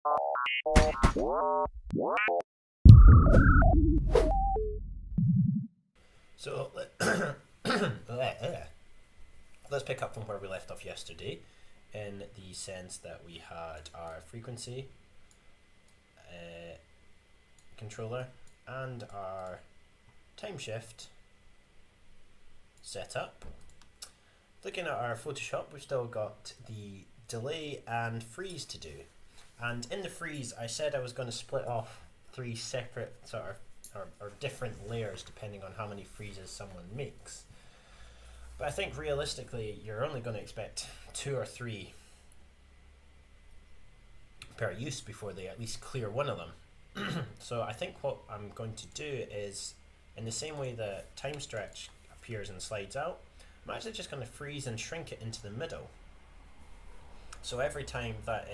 So let's pick up from where we left off yesterday, in the sense that we had our frequency controller and our time shift set up. Looking at our Photoshop, we've still got the delay and freeze to do. And in the freeze, I said I was going to split off three separate sort of or different layers depending on how many freezes someone makes. But I think realistically, you're only going to expect 2 or 3 per use before they at least clear one of them. So I think what I'm going to do is, in the same way the time stretch appears and slides out, I'm actually just going to freeze and shrink it into the middle. So every time that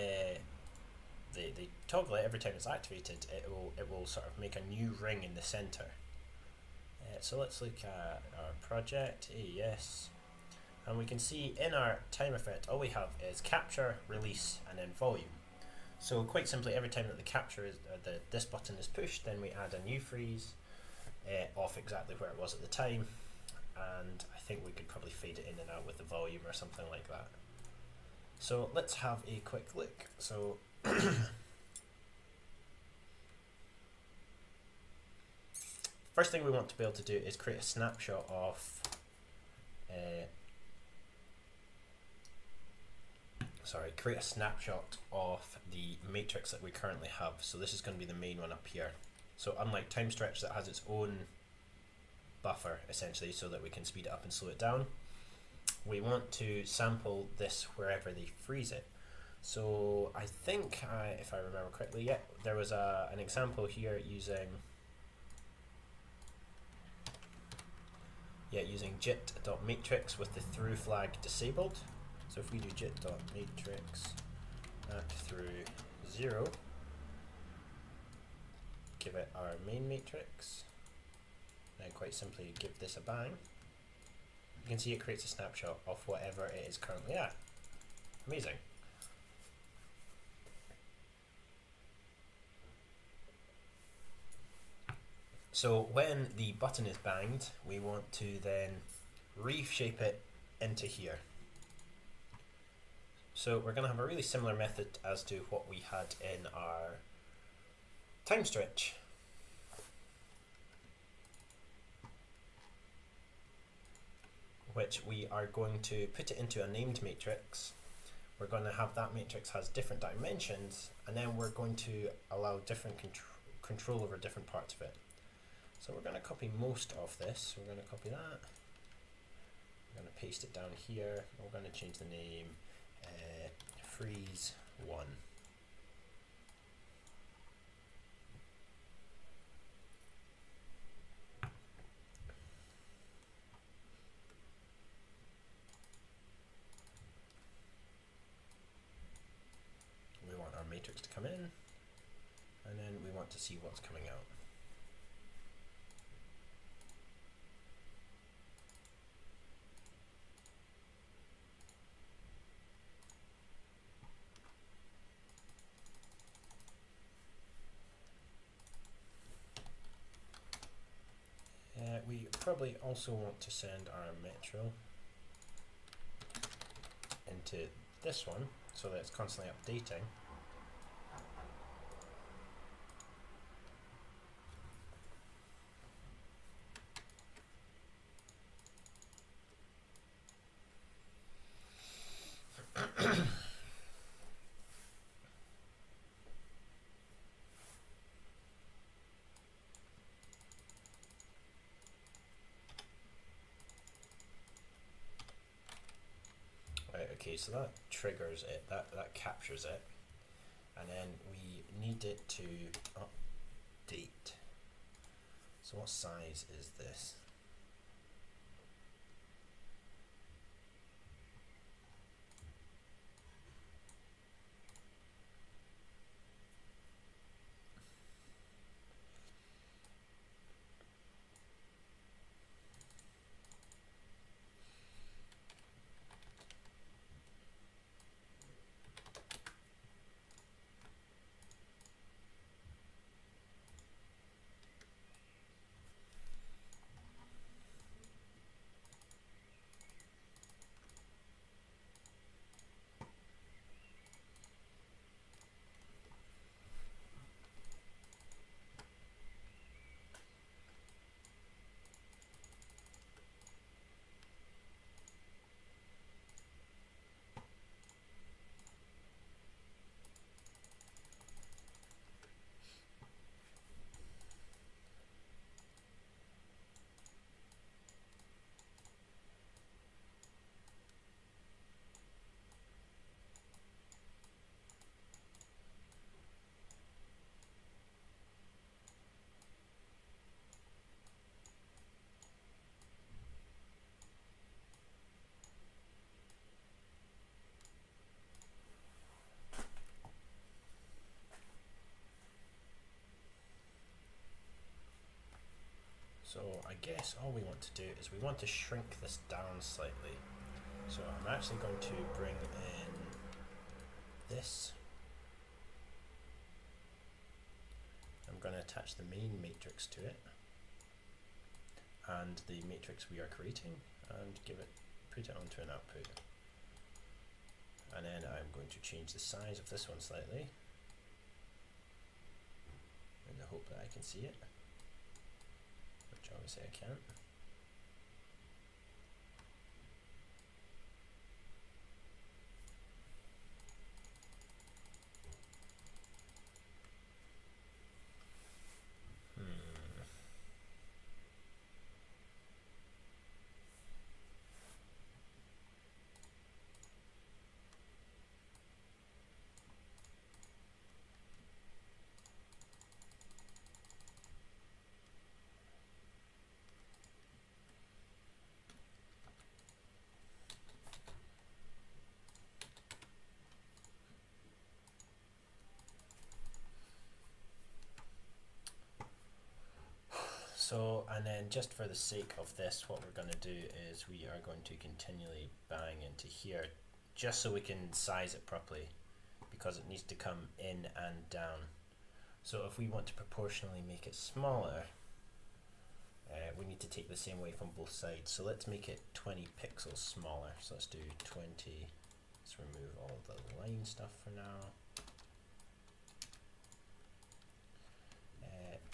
they toggle it, every time it's activated, it will sort of make a new ring in the center. So let's look at our project, AES, and we can see in our time effect all we have is capture, release, and then volume. So quite simply, every time that the capture is this button is pushed, then we add a new freeze off exactly where it was at the time, and I think we could probably fade it in and out with the volume or something like that. So let's have a quick look. So first thing we want to be able to do is create a snapshot of the matrix that we currently have. So this is going to be the main one up here. So unlike time stretch that has its own buffer essentially so that we can speed it up and slow it down, we want to sample this wherever they freeze it. So I think, if I remember correctly, there was an example here using jit.matrix with the through flag disabled. So if we do jit.matrix at through 0, give it our main matrix, and quite simply give this a bang, you can see it creates a snapshot of whatever it is currently at. Amazing. So when the button is banged, we want to then reshape it into here. So we're going to have a really similar method as to what we had in our time stretch. Which we are going to put it into a named matrix. We're going to have that matrix has different dimensions, and then we're going to allow different control over different parts of it. So we're going to copy most of this. We're going to copy that. We're going to paste it down here. We're going to change the name freeze 1. We want our matrix to come in, and then we want to see what's coming out. We probably also want to send our metro into this one so that it's constantly updating. Okay, so that triggers it, that captures it, and then we need it to update. So what size is this? So I guess all we want to do is we want to shrink this down slightly. So I'm actually going to bring in this. I'm going to attach the main matrix to it and the matrix we are creating and put it onto an output. And then I'm going to change the size of this one slightly in the hope that I can see it, which obviously I can't. So, and then just for the sake of this, what we're going to do is we are going to continually bang into here just so we can size it properly, because it needs to come in and down. So if we want to proportionally make it smaller, we need to take the same way from both sides. So let's make it 20 pixels smaller. So let's do 20. Let's remove all the line stuff for now.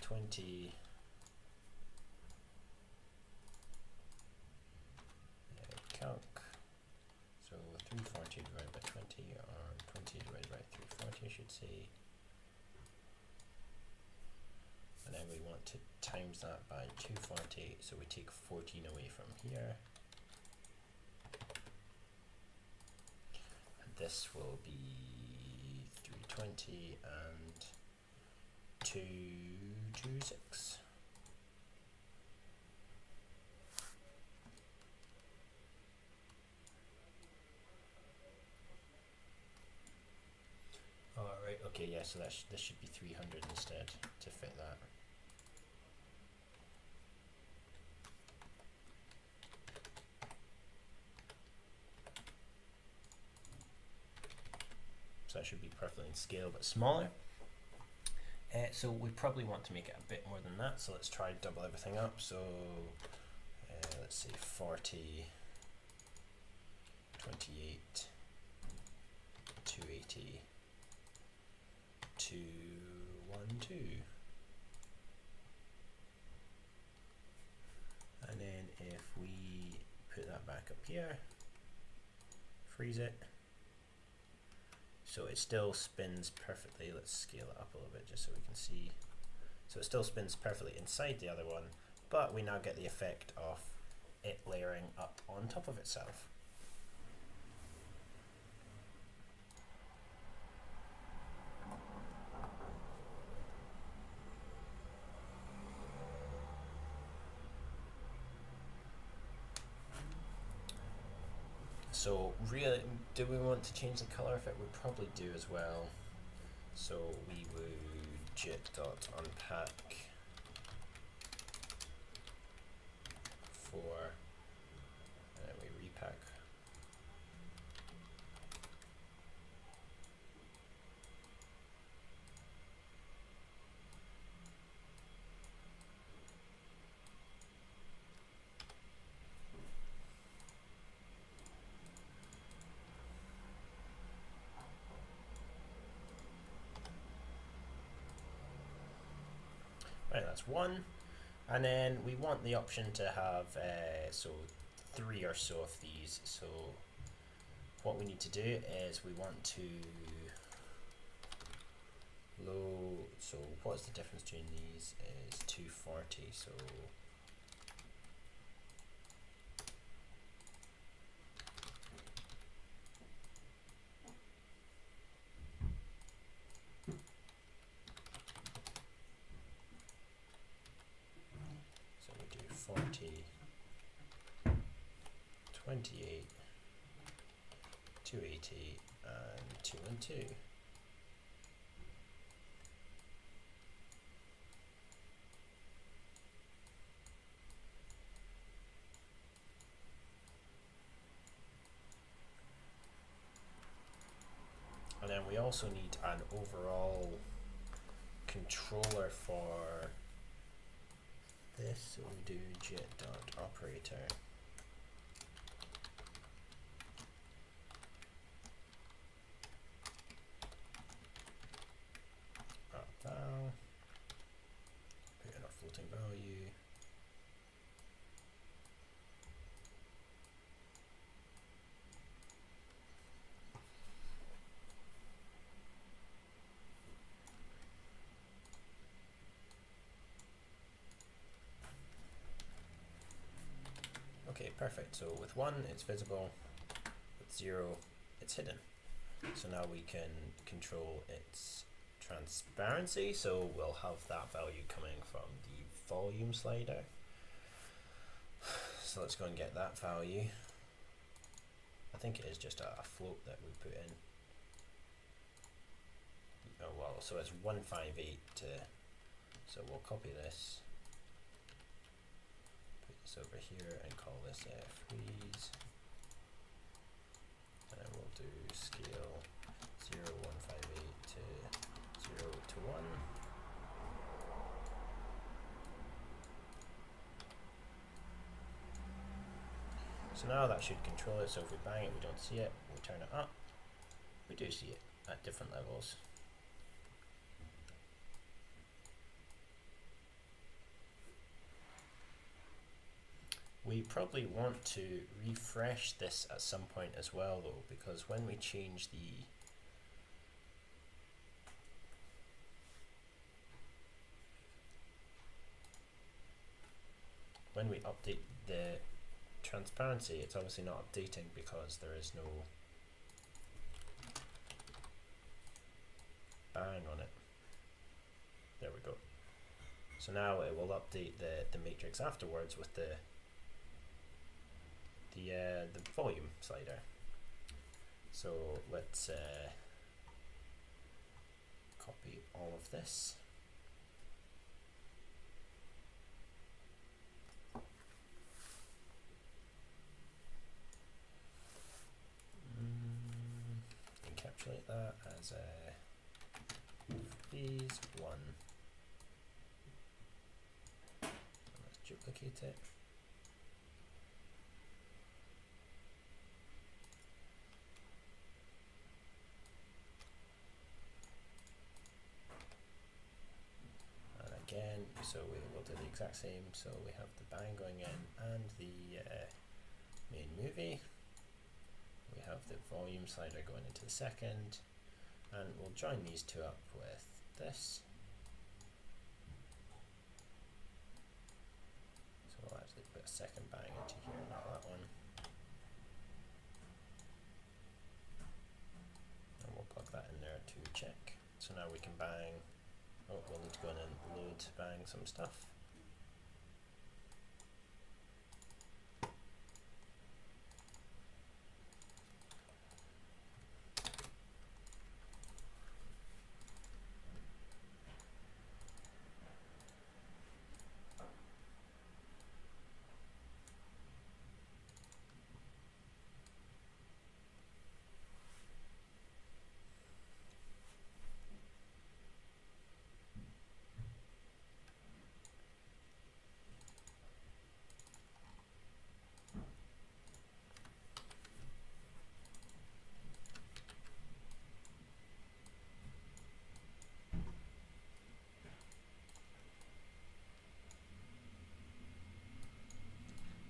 20. Calc. So 340 divided by 20, or 20 divided by 340 I should say. And then we want to times that by 240, so we take 14 away from here. And this will be 320 and 226. Alright, okay, yeah, so this should be 300 instead to fit that. So that should be perfectly in scale, but smaller. So we probably want to make it a bit more than that, so let's try double everything up. So let's say 40, 28, 280, 212. And then if we put that back up here, freeze it, so it still spins perfectly. Let's scale it up a little bit just so we can see. So it still spins perfectly inside the other one, but we now get the effect of it layering up on top of itself. So really, do we want to change the color of it? We probably do as well. So we would jit.unpack for, and then we repack. Right, that's one. And then we want the option to have so 3 or so of these. So what we need to do is we want to load, so what's the difference between these is 240, so we do 40, 28, 280 and 212. also need an overall controller for this, so we do jet.operator. Val, put in our floating value. Okay, perfect. So with 1 it's visible, with 0 it's hidden. So now we can control its transparency, so we'll have that value coming from the volume slider. So let's go and get that value. I think it is just a float that we put in. Oh well, so it's 158 so we'll copy this, put this over here and call this freeze, and then we'll do scale 0, 158 to 0 to 1. So now that should control it, so if we bang it we don't see it, we turn it up, we do see it at different levels. We probably want to refresh this at some point as well though, because when we change when we update the transparency, it's obviously not updating because there is no bang on it. There we go. So now it will update the matrix afterwards with the volume slider. So let's copy all of this. Encapsulate that as freeze 1. Let's duplicate it. Again, so we will do the exact same, so we have the bang going in and the main movie. We have the volume slider going into the second, and we'll join these two up with this. So we'll actually put a second bang into here, not that one. And we'll plug that in there to check. So now we can bang. Oh, we'll need to go in and load bang some stuff.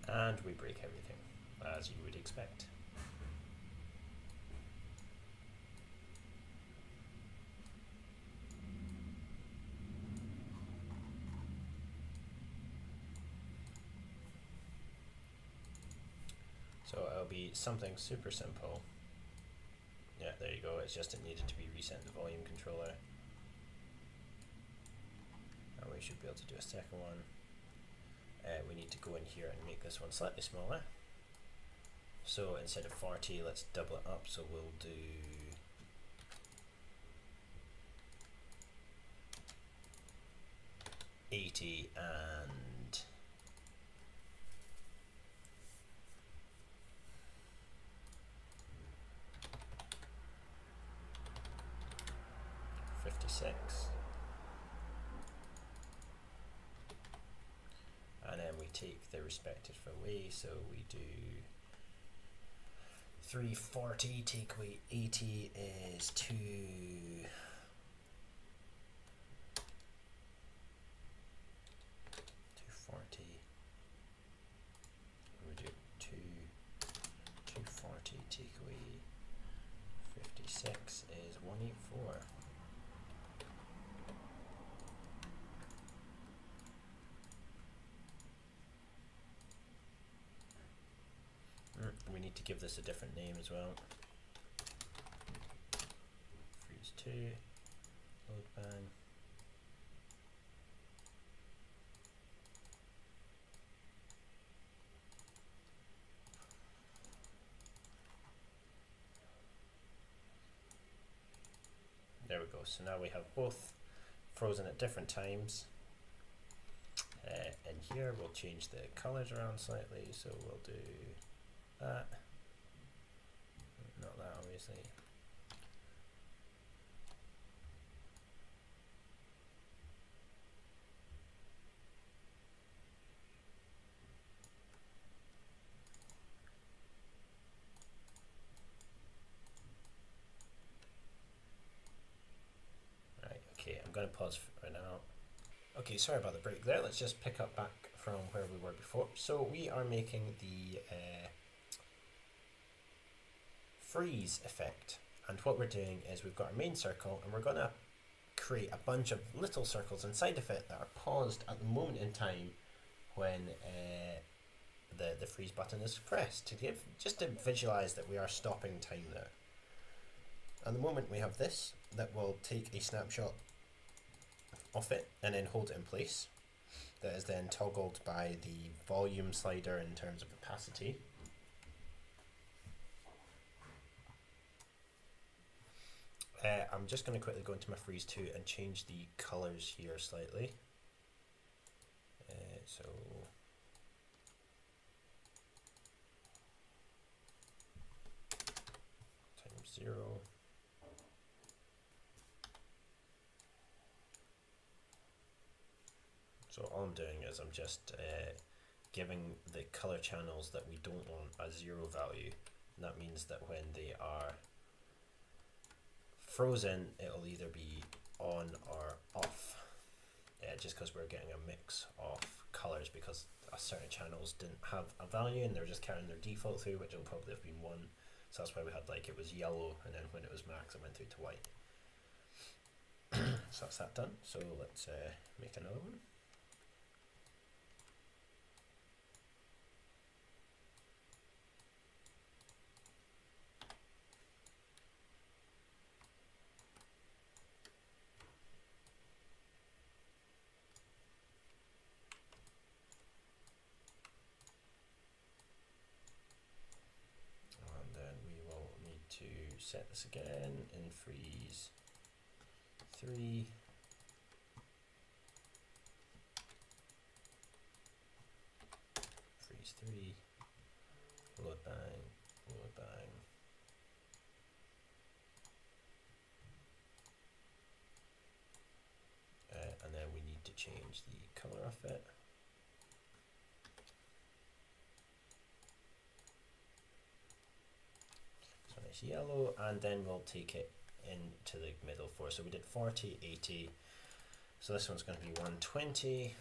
And we break everything, as you would expect. So it'll be something super simple. Yeah, there you go, it's just it needed to be reset the volume controller. And we should be able to do a second one. We need to go in here and make this one slightly smaller. So instead of 40, let's double it up. So we'll do 80 and 56. And then we take the respective away, so we do 340, take away 80 is 240. We do 240, take away 56 is 184. We need to give this a different name as well. Freeze 2, load bang. There we go. So now we have both frozen at different times. And here we'll change the colors around slightly. So we'll do that. Not that, obviously. Right, okay, I'm going to pause for now. Okay, sorry about the break there. Let's just pick up back from where we were before. So we are making the freeze effect, and what we're doing is we've got our main circle and we're going to create a bunch of little circles inside of it that are paused at the moment in time when the freeze button is pressed, to give just to visualize that we are stopping time there. And the moment we have this, that will take a snapshot of it and then hold it in place. That is then toggled by the volume slider in terms of opacity. I'm just going to quickly go into my freeze 2 and change the colors here slightly. So times 0. So all I'm doing is I'm just giving the color channels that we don't want a 0 value. And that means that when they are frozen, it'll either be on or off, just because we're getting a mix of colors, because certain channels didn't have a value and they're just carrying their default through, which will probably have been 1. So that's why we had, like, it was yellow, and then when it was max it went through to white. So that's that done. So let's make another one. Set this again in freeze 3. Freeze 3. Load bang. Load bang. And then we need to change the color of it. Yellow, and then we'll take it into the middle 4. So we did 40, 80. So this one's going to be 120.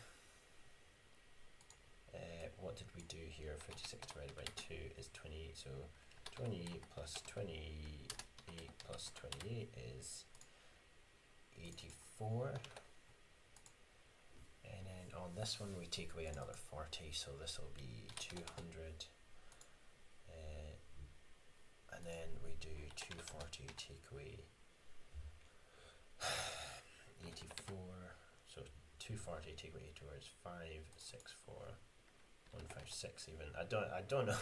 What did we do here? 56 divided by 2 is 28. So 28 plus 28 plus 28 is 84. And then on this one we take away another 40. So this will be 200. And then we do 240 take away 84. So 240 take away 84 is 564. 156 even. I don't know.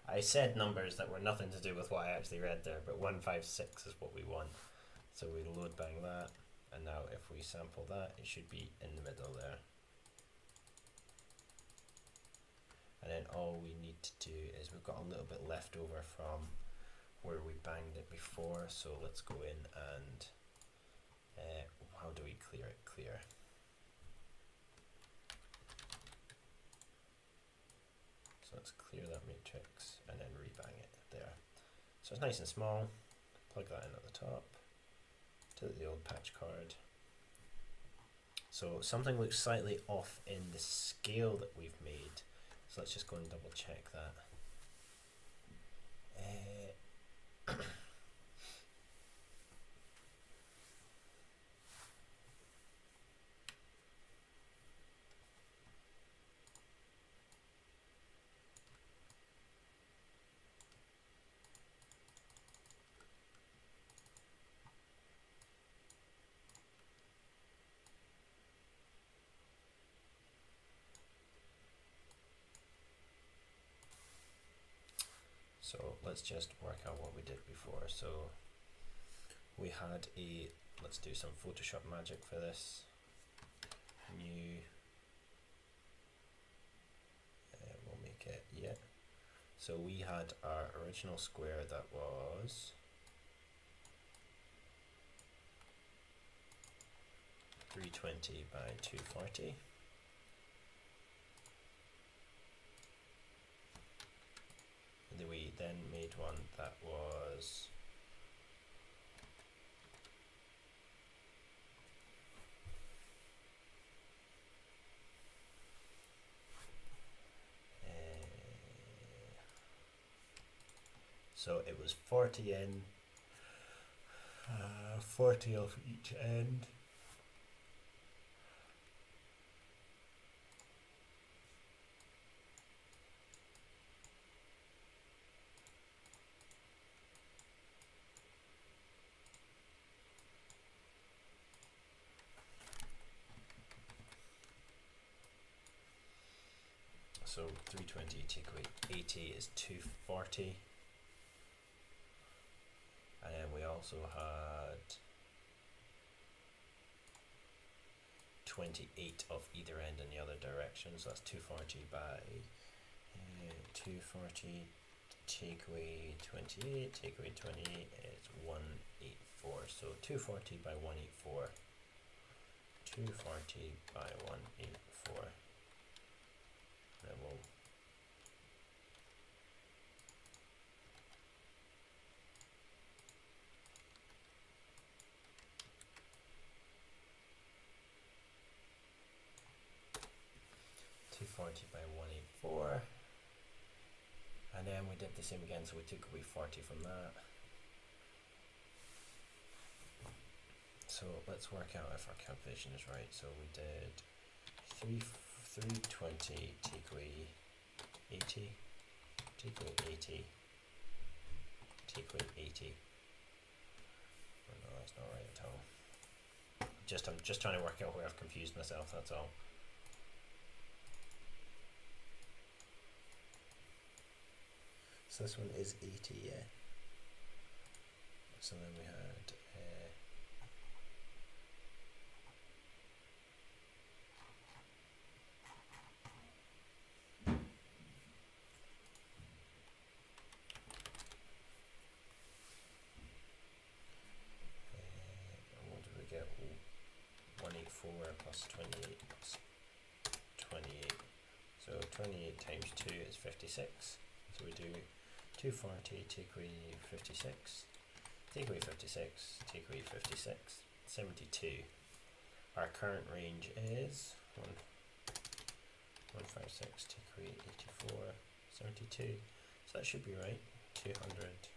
I said numbers that were nothing to do with what I actually read there, but 156 is what we want. So we load bang that, and now if we sample that, it should be in the middle there. And then all we need to do is we've got a little bit left over from where we banged it before, so let's go in and clear. So let's clear that matrix and then rebang it there. So it's nice and small. Plug that in at the top. Delete the old patch card. So something looks slightly off in the scale that we've made. So let's just go and double check that. So let's just work out what we did before. So we had let's do some Photoshop magic for this. New, we'll make it, yeah. So we had our original square that was 320 by 240. And we then made one that was so it was 40 in, 40 of each end. So 320 take away 80 is 240. And then we also had 28 of either end in the other direction, so that's 240 by 240, take away 28, take away 28 is 184, so 240 by 184, 240 by 184, then we'll 240 by 184, and then we did the same again, so we took away 40 from that. So let's work out if our calculation is right. So we did 320 take away 80, take away 80, take away 80. Oh, no, that's not right at all. I'm just trying to work out where I've confused myself, that's all. So this one is 80, yeah. So then we had what did we get? 184 plus 28 plus 28. So 28 times 2 is 56. So we do 240 take away 56, take away 56, take away 56, 72. Our current range is 156, take away 84, 72. So that should be right. 200.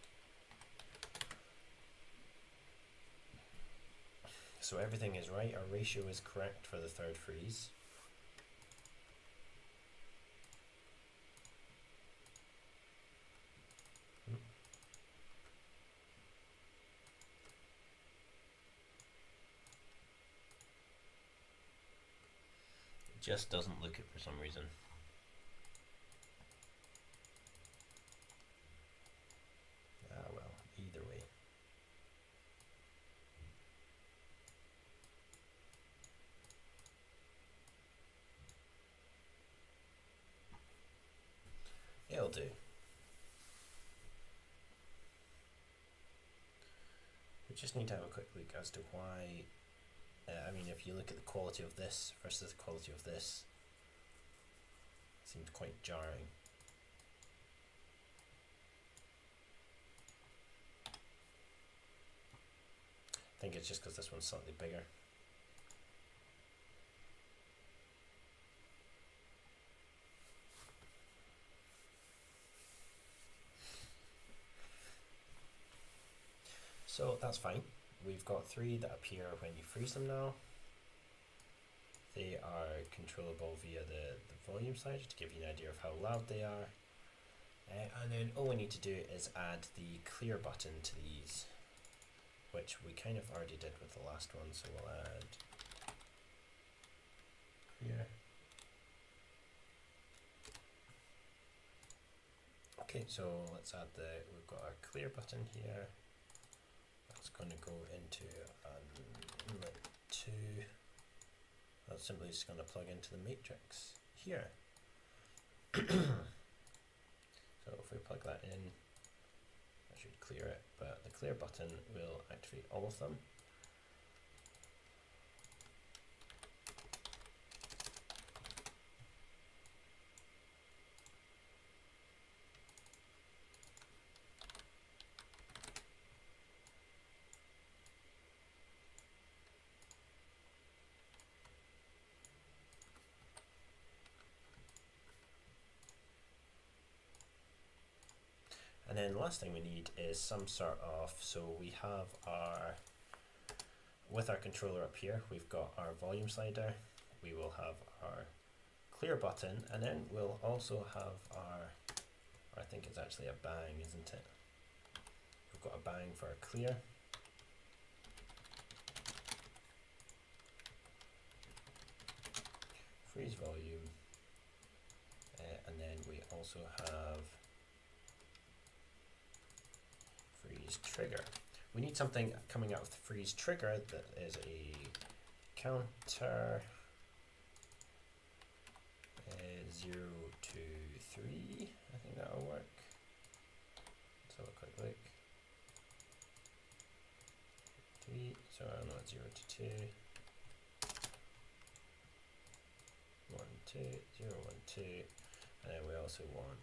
So everything is right. Our ratio is correct for the third freeze. Just doesn't look it for some reason. Ah well, either way. It'll do. We just need to have a quick look as to why. I mean, if if you look at the quality of this versus the quality of this, it seems quite jarring. I think it's just because this one's slightly bigger. So that's fine. We've got 3 that appear when you freeze them now. They are controllable via the volume slider to give you an idea of how loud they are. And then all we need to do is add the clear button to these, which we kind of already did with the last one, so we'll add clear. Okay, so let's add we've got our clear button here. That's going to go into inlet 2. That's simply just going to plug into the matrix here. So if we plug that in, that should clear it, but the clear button will activate all of them. And then the last thing we need is some sort of, so we have with our controller up here, we've got our volume slider, we will have our clear button, and then we'll also have I think it's actually a bang, isn't it? We've got a bang for our clear. Freeze volume, and then we also have freeze trigger. We need something coming out of the freeze trigger that is a counter 0 to 3. I think that'll work. Let's have a quick look. 3, so I know it's 0 to 2. 1, 2, 0, 1, 2, and then we also want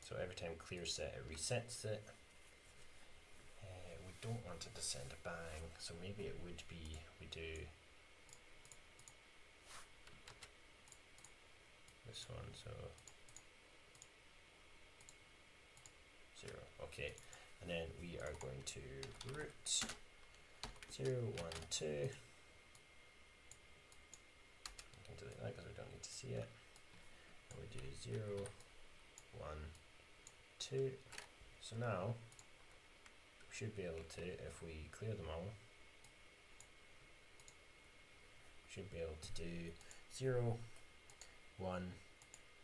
so every time clear set, it resets it. We don't want it to send a bang, so maybe it would be, we do this one, so 0, okay. And then we are going to root 0, 1, 2. We can delete that because we don't need to see it. And we do 0, 1, 2. So now we should be able to, if we clear them all, we should be able to do 0, 1,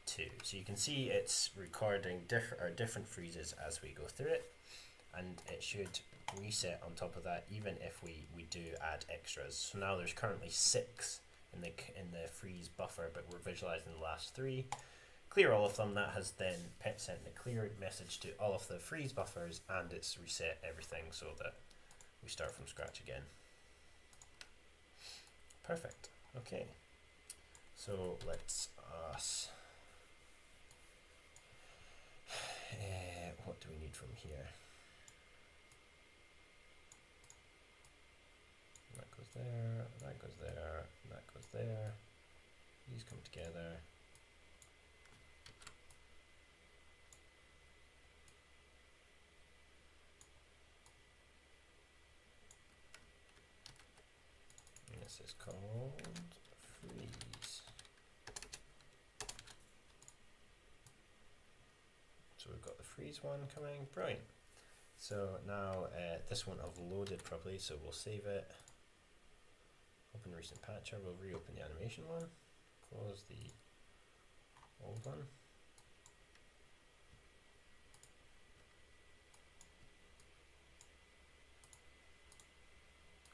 2. So you can see it's recording different freezes as we go through it, and it should reset on top of that even if we do add extras. So now there's currently 6 in the freeze buffer, but we're visualizing the last 3. Clear all of them. That has then sent the clear message to all of the freeze buffers, and it's reset everything so that we start from scratch again. Perfect. Okay, so let's what do we need from here? That goes there, that goes there, that goes there. These come together. And this is called freeze. So we've got the freeze one coming, brilliant. So now this won't have loaded properly, so we'll save it. Open recent patcher, we'll reopen the animation one, close the old one.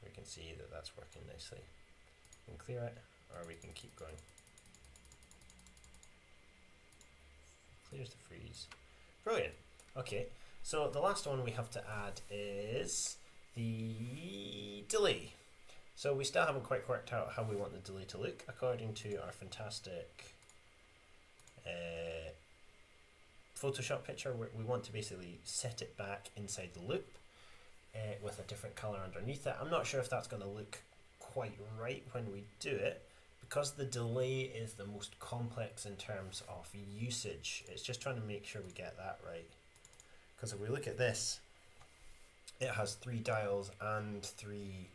We can see that that's working nicely. We can clear it, or we can keep going. Here's the freeze. Brilliant. Okay, so the last one we have to add is the delay. So we still haven't quite worked out how we want the delay to look according to our fantastic Photoshop picture. We want to basically set it back inside the loop with a different color underneath it. I'm not sure if that's going to look quite right when we do it, because the delay is the most complex in terms of usage. It's just trying to make sure we get that right. Because if we look at this, it has 3 dials and 3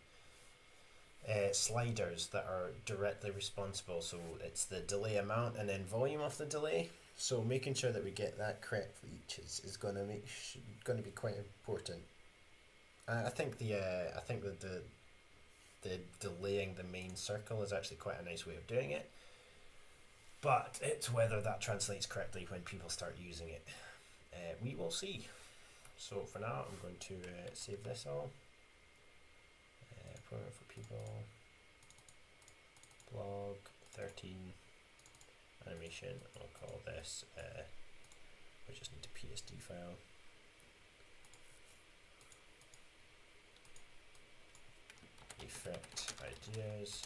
sliders that are directly responsible. So it's the delay amount and then volume of the delay. So making sure that we get that correct for each is going to be quite important. I think the delaying the main circle is actually quite a nice way of doing it, but it's whether that translates correctly when people start using it. We will see. So for now, I'm going to save this all. Program for people, blog 13 animation. I'll call this. We just need a PSD file. Effect ideas.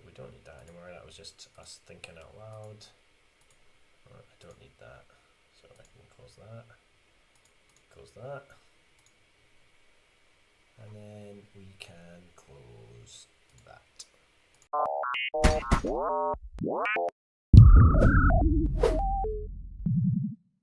We don't need that anymore. That was just us thinking out loud. Oh, I don't need that, so I can close that. Close that. And then we can close that.